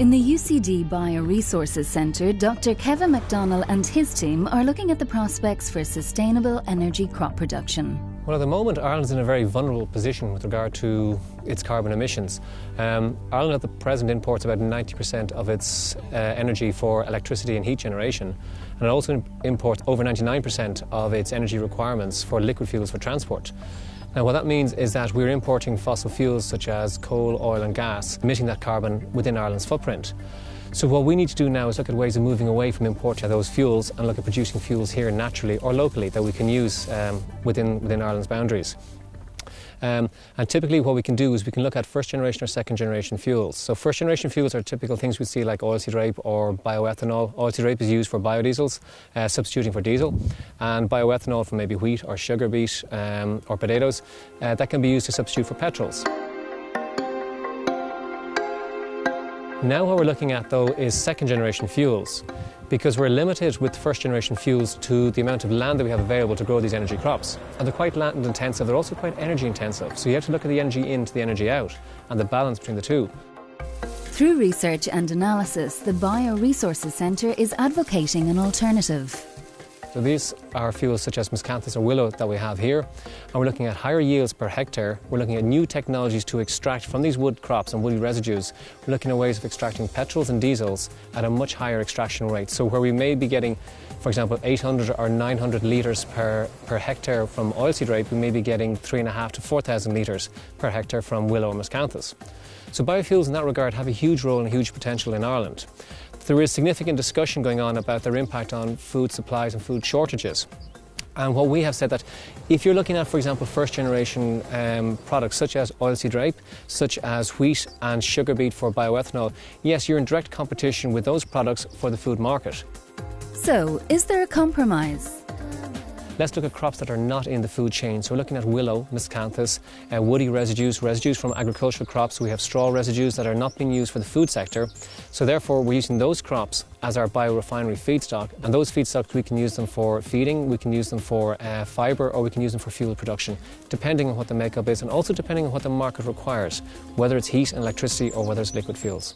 In the UCD Bioresources Centre, Dr. Kevin McDonnell and his team are looking at the prospects for sustainable energy crop production. Well, at the moment, Ireland's in a very vulnerable position with regard to its carbon emissions. Ireland at the present imports about 90% of its energy for electricity and heat generation, and it also imports over 99% of its energy requirements for liquid fuels for transport. Now, what that means is that we're importing fossil fuels such as coal, oil and gas, emitting that carbon within Ireland's footprint. So what we need to do now is look at ways of moving away from importing those fuels and look at producing fuels here naturally or locally that we can use within Ireland's boundaries. And typically what we can do is we can look at first generation or second generation fuels. So first generation fuels are typical things we see like oilseed rape or bioethanol. Oilseed rape is used for biodiesels, substituting for diesel, and bioethanol from maybe wheat or sugar beet or potatoes, that can be used to substitute for petrols. Now what we're looking at though is second generation fuels, because we're limited with first generation fuels to the amount of land that we have available to grow these energy crops. And they're quite land intensive, they're also quite energy intensive, so you have to look at the energy in to the energy out and the balance between the two. Through research and analysis, the Bioresources Centre is advocating an alternative. So these are fuels such as miscanthus or willow that we have here, and we're looking at higher yields per hectare. We're looking at new technologies to extract from these wood crops and woody residues. We're looking at ways of extracting petrols and diesels at a much higher extraction rate. So where we may be getting, for example, 800 or 900 litres per hectare from oilseed rape, we may be getting 3,500 to 4,000 litres per hectare from willow or miscanthus. So biofuels in that regard have a huge role and a huge potential in Ireland. There is significant discussion going on about their impact on food supplies and food shortages. And what we have said that if you're looking at, for example, first generation products such as oilseed rape, such as wheat and sugar beet for bioethanol, yes, you're in direct competition with those products for the food market. So, is there a compromise? Let's look at crops that are not in the food chain. So we're looking at willow, miscanthus, woody residues from agricultural crops. We have straw residues that are not being used for the food sector. So therefore we're using those crops as our biorefinery feedstock. And those feedstocks, we can use them for feeding, we can use them for fibre, or we can use them for fuel production, depending on what the makeup is and also depending on what the market requires, whether it's heat and electricity or whether it's liquid fuels.